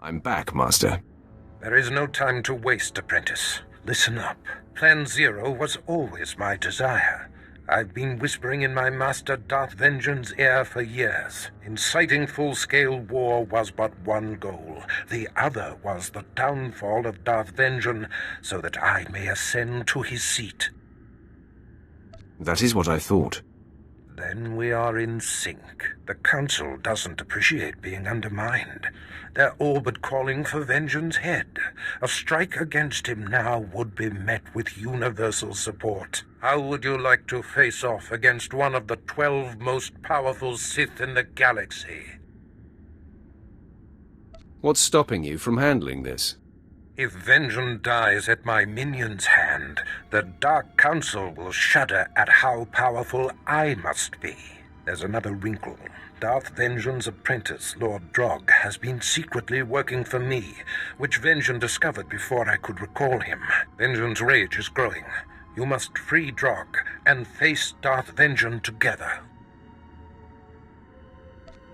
I'm back, Master. There is no time to waste, apprentice. Listen up. Plan Zero was always my desire. I've been whispering in my master Darth Venjin's ear for years. Inciting full-scale war was but one goal. The other was the downfall of Darth Vengin, so that I may ascend to his seat. That is what I thought. Then we are in sync. The Council doesn't appreciate being undermined. They're all but calling for Vengean's head. A strike against him now would be met with universal support. How would you like to face off against one of the 12 most powerful Sith in the galaxy? What's stopping you from handling this? If Vengin dies at my minion's hand, the Dark Council will shudder at how powerful I must be. There's another wrinkle. Darth Venjin's apprentice, Lord Drog, has been secretly working for me, which Vengin discovered before I could recall him. Venjin's rage is growing. You must free Drog and face Darth Vengin together.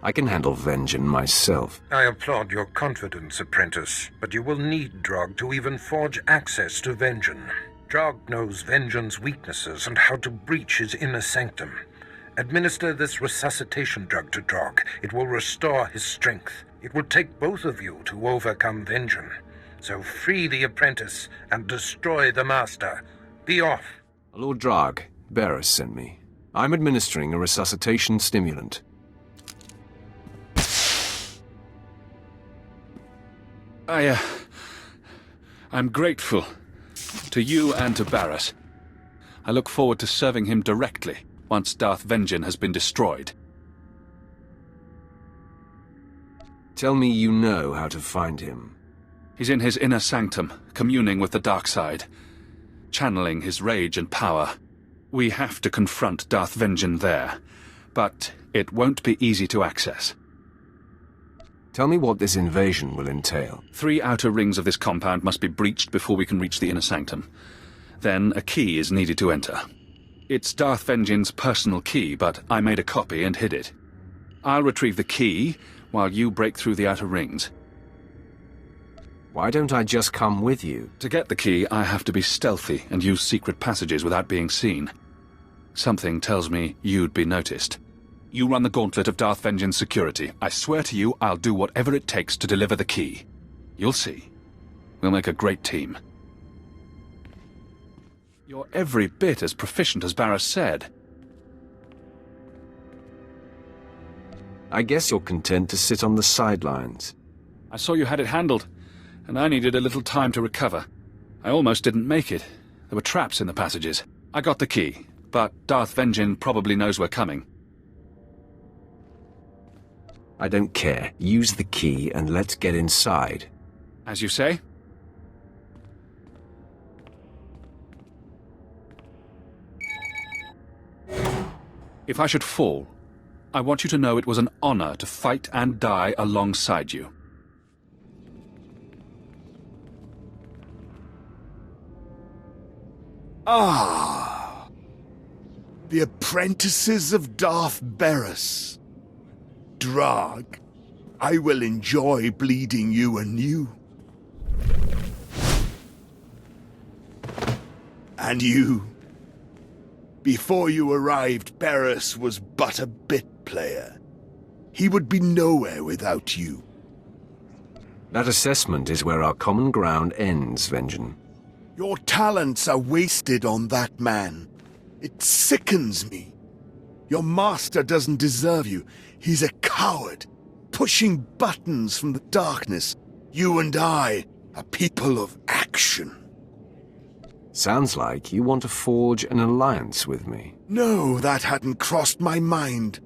I can handle Vengin myself. I applaud your confidence, apprentice, but you will need Drog to even forge access to Vengin. Drog knows Venjin's weaknesses and how to breach his inner sanctum. Administer this resuscitation drug to Drog. It will restore his strength. It will take both of you to overcome Vengin. So free the apprentice and destroy the master. Be off. Lord Drog, Barras sent me. I'm administering a resuscitation stimulant. I'm grateful to you and to Baras. I look forward to serving him directly once Darth Vengin has been destroyed. Tell me you know how to find him. He's in his inner sanctum, communing with the dark side, channeling his rage and power. We have to confront Darth Vengin there, but it won't be easy to access. Tell me what this invasion will entail. 3 outer rings of this compound must be breached before we can reach the inner sanctum. Then a key is needed to enter. It's Darth Venjin's personal key, but I made a copy and hid it. I'll retrieve the key while you break through the outer rings. Why don't I just come with you? To get the key, I have to be stealthy and use secret passages without being seen. Something tells me you'd be noticed. You run the gauntlet of Darth Venjin's security. I swear to you, I'll do whatever it takes to deliver the key. You'll see. We'll make a great team. You're every bit as proficient as Barras said. I guess you're content to sit on the sidelines. I saw you had it handled, and I needed a little time to recover. I almost didn't make it. There were traps in the passages. I got the key, but Darth Vengin probably knows we're coming. I don't care. Use the key and let's get inside. As you say. If I should fall, I want you to know it was an honor to fight and die alongside you. Ah! The apprentices of Darth Barras. Drog, I will enjoy bleeding you anew. And you. Before you arrived, Barras was but a bit player. He would be nowhere without you. That assessment is where our common ground ends, Vengin. Your talents are wasted on that man. It sickens me. Your master doesn't deserve you. He's a coward, pushing buttons from the darkness. You and I are people of action. Sounds like you want to forge an alliance with me. No, that hadn't crossed my mind.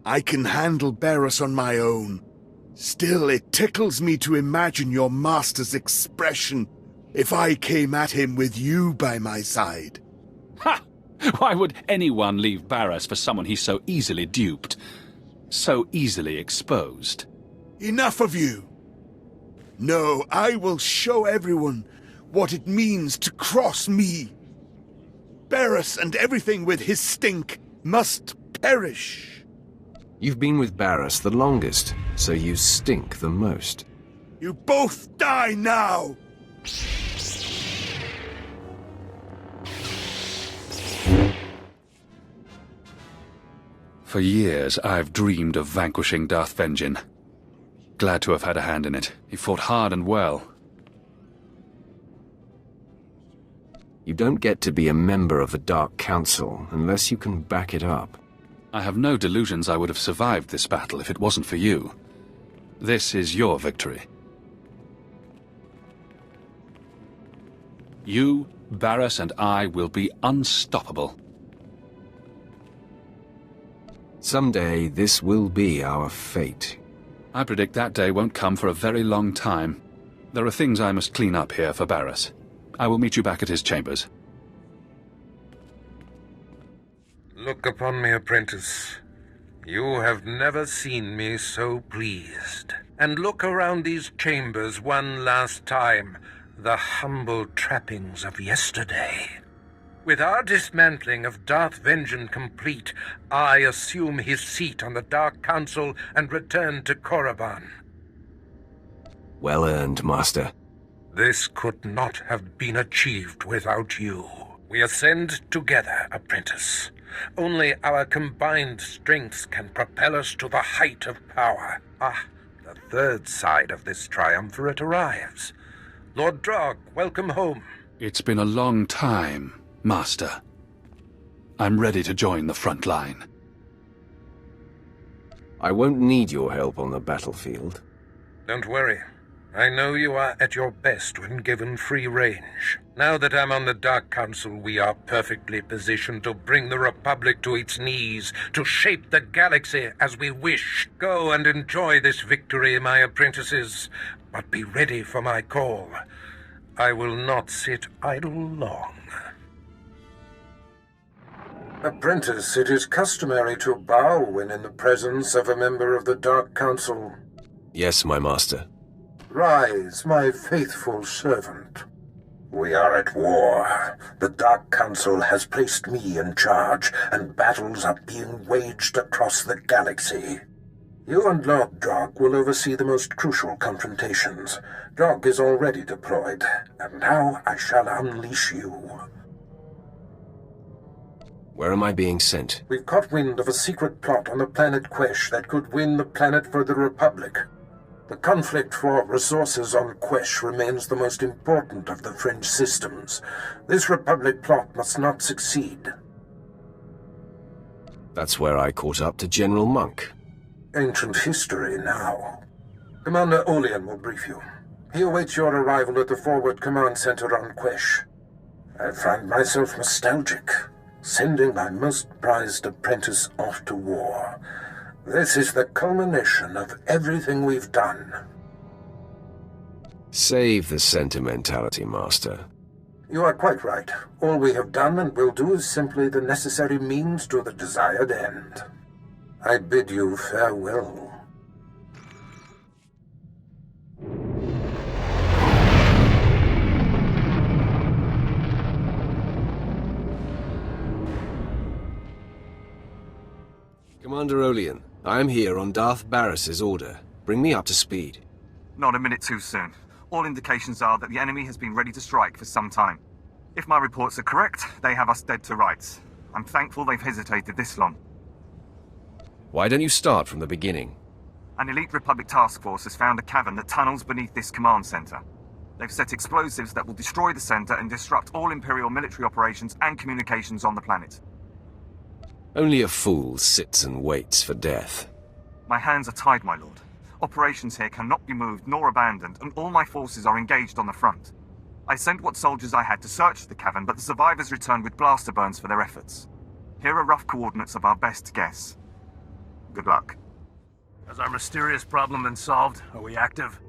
I can handle Barras on my own. Still, it tickles me to imagine your master's expression if I came at him with you by my side. Ha! Why would anyone leave Barras for someone he's so easily duped? So easily exposed? Enough of you! No, I will show everyone what it means to cross me. Barras and everything with his stink must perish. You've been with Barras the longest, so you stink the most. You both die now! For years, I've dreamed of vanquishing Darth Vengin. Glad to have had a hand in it. He fought hard and well. You don't get to be a member of the Dark Council unless you can back it up. I have no delusions I would have survived this battle if it wasn't for you. This is your victory. You, Baras, and I will be unstoppable. Someday, this will be our fate. I predict that day won't come for a very long time. There are things I must clean up here for Baras. I will meet you back at his chambers. Look upon me, apprentice. You have never seen me so pleased. And look around these chambers one last time, the humble trappings of yesterday. With our dismantling of Darth Vengin complete, I assume his seat on the Dark Council and return to Korriban. Well earned, Master. This could not have been achieved without you. We ascend together, apprentice. Only our combined strengths can propel us to the height of power. Ah, the third side of this triumvirate arrives. Lord Drog, welcome home. It's been a long time, Master. I'm ready to join the front line. I won't need your help on the battlefield. Don't worry. I know you are at your best when given free range. Now that I'm on the Dark Council, we are perfectly positioned to bring the Republic to its knees, to shape the galaxy as we wish. Go and enjoy this victory, my apprentices, but be ready for my call. I will not sit idle long. Apprentice, it is customary to bow when in the presence of a member of the Dark Council. Yes, my master. Rise, my faithful servant. We are at war. The Dark Council has placed me in charge, and battles are being waged across the galaxy. You and Lord Drog will oversee the most crucial confrontations. Drog is already deployed, and now I shall unleash you. Where am I being sent? We've caught wind of a secret plot on the planet Quesh that could win the planet for the Republic. The conflict for resources on Quesh remains the most important of the fringe systems. This Republic plot must not succeed. That's where I caught up to General Monk. Ancient history now. Commander Olean will brief you. He awaits your arrival at the Forward Command Center on Quesh. I find myself nostalgic, sending my most prized apprentice off to war. This is the culmination of everything we've done. Save the sentimentality, Master. You are quite right. All we have done and will do is simply the necessary means to the desired end. I bid you farewell. Commander Olean, I am here on Darth Baras's order. Bring me up to speed. Not a minute too soon. All indications are that the enemy has been ready to strike for some time. If my reports are correct, they have us dead to rights. I'm thankful they've hesitated this long. Why don't you start from the beginning? An elite Republic task force has found a cavern that tunnels beneath this command center. They've set explosives that will destroy the center and disrupt all Imperial military operations and communications on the planet. Only a fool sits and waits for death. My hands are tied, my lord. Operations here cannot be moved nor abandoned, and all my forces are engaged on the front. I sent what soldiers I had to search the cavern, but the survivors returned with blaster burns for their efforts. Here are rough coordinates of our best guess. Good luck. Has our mysterious problem been solved? Are we active?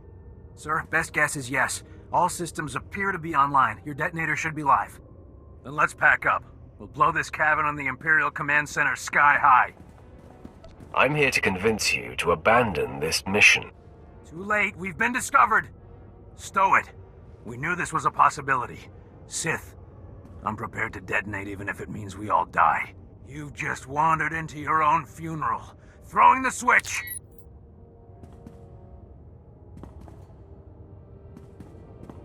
Sir, best guess is yes. All systems appear to be online. Your detonator should be live. Then let's pack up. We'll blow this cavern on the Imperial Command Center sky high. I'm here to convince you to abandon this mission. Too late. We've been discovered. Stow it. We knew this was a possibility. Sith, I'm prepared to detonate even if it means we all die. You've just wandered into your own funeral. Throwing the switch!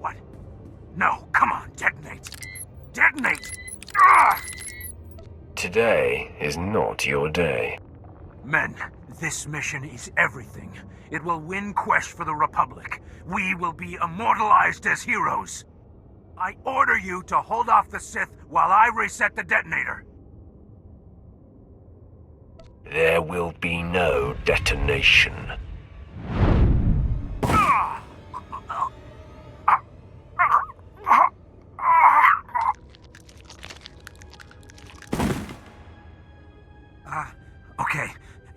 What? No, come on, detonate. Detonate! Ugh! Today is not your day. Men, this mission is everything. It will win quest for the Republic. We will be immortalized as heroes. I order you to hold off the Sith while I reset the detonator. There will be no detonation. Okay.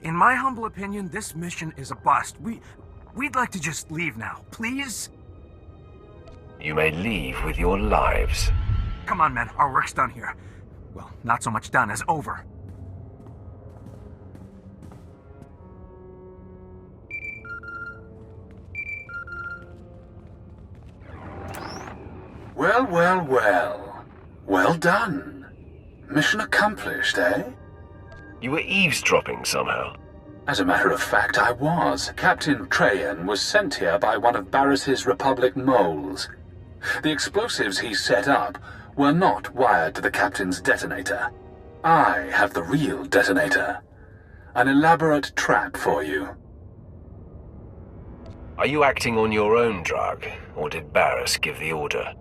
In my humble opinion, this mission is a bust. We'd like to just leave now, please? You may leave with your lives. Come on, men. Our work's done here. Well, not so much done as over. Well, well, well. Well done. Mission accomplished, eh? You were eavesdropping somehow. As a matter of fact, I was. Captain Trajan was sent here by one of Baras's Republic moles. The explosives he set up were not wired to the captain's detonator. I have the real detonator. An elaborate trap for you. Are you acting on your own drug, or did Baras give the order?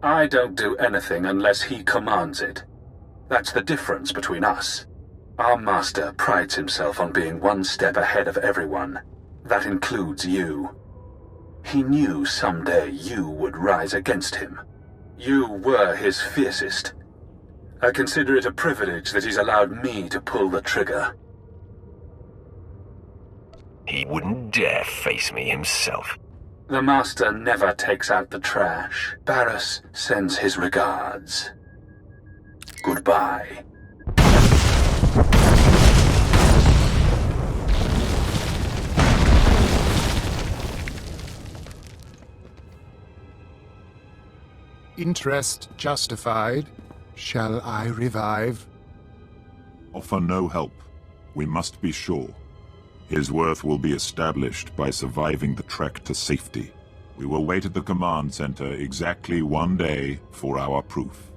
I don't do anything unless he commands it. That's the difference between us. Our master prides himself on being one step ahead of everyone. That includes you. He knew someday you would rise against him. You were his fiercest. I consider it a privilege that he's allowed me to pull the trigger. He wouldn't dare face me himself. The master never takes out the trash. Baras sends his regards. Goodbye. Interest justified. Shall I revive? Offer no help. We must be sure. His worth will be established by surviving the trek to safety. We will wait at the command center exactly 1 day for our proof.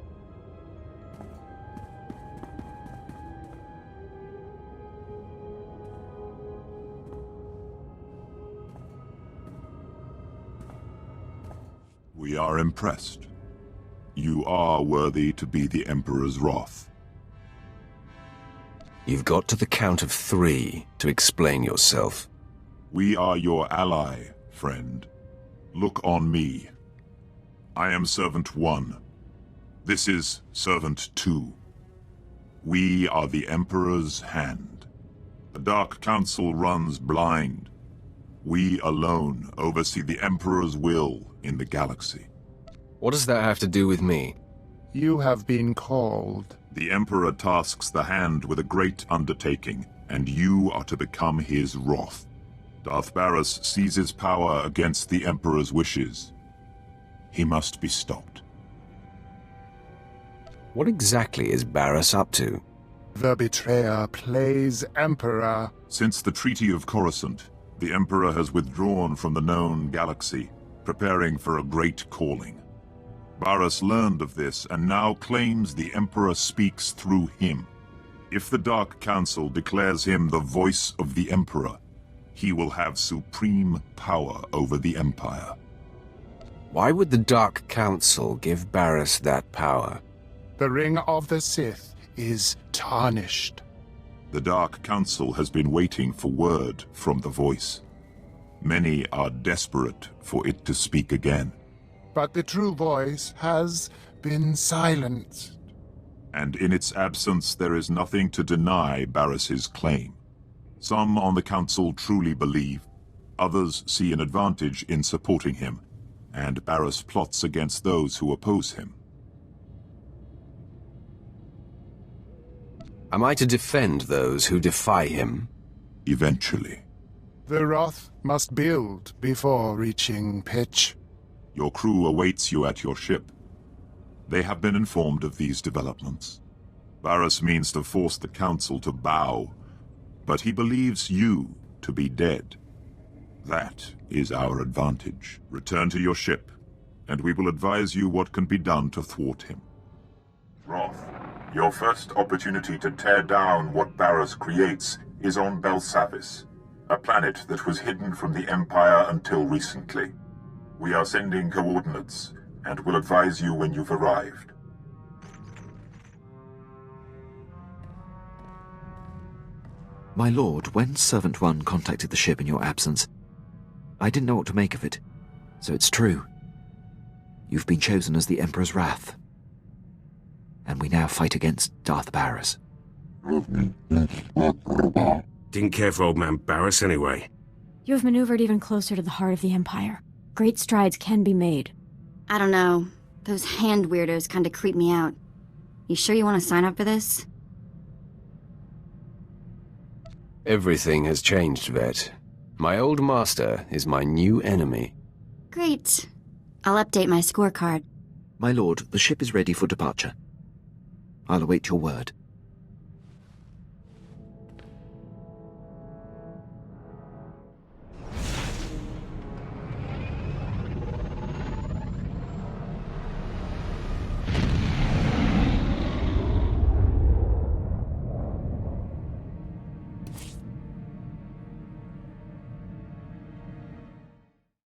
We are impressed. You are worthy to be the Emperor's wrath. You've got to the count of 3 to explain yourself. We are your ally, friend. Look on me. I am Servant 1. This is Servant 2. We are the Emperor's hand. The Dark Council runs blind. We alone oversee the Emperor's will in the galaxy. What does that have to do with me? You have been called. The Emperor tasks the Hand with a great undertaking, and you are to become his wrath. Darth Baras seizes power against the Emperor's wishes. He must be stopped. What exactly is Baras up to? The betrayer plays Emperor. Since the Treaty of Coruscant, the Emperor has withdrawn from the known galaxy, preparing for a great calling. Baras learned of this and now claims the Emperor speaks through him. If the Dark Council declares him the voice of the Emperor, he will have supreme power over the Empire. Why would the Dark Council give Baras that power? The ring of the Sith is tarnished. The Dark Council has been waiting for word from the voice. Many are desperate for it to speak again. But the true voice has been silenced. And in its absence there is nothing to deny Baras's claim. Some on the Council truly believe, others see an advantage in supporting him, and Baras plots against those who oppose him. Am I to defend those who defy him? Eventually. The wrath must build before reaching pitch. Your crew awaits you at your ship. They have been informed of these developments. Baras means to force the Council to bow, but he believes you to be dead. That is our advantage. Return to your ship. and we will advise you what can be done to thwart him. Roth, your first opportunity to tear down what Baras creates is on Belsavis, a planet that was hidden from the Empire until recently. We are sending coordinates, and will advise you when you've arrived. My lord, when Servant 1 contacted the ship in your absence, I didn't know what to make of it. So it's true. You've been chosen as the Emperor's Wrath. And we now fight against Darth Baras. Didn't care for old man Baras anyway. You have maneuvered even closer to the heart of the Empire. Great strides can be made. I don't know. Those hand weirdos kinda creep me out. You sure you want to sign up for this? Everything has changed, Vet. My old master is my new enemy. Great. I'll update my scorecard. My lord, the ship is ready for departure. I'll await your word.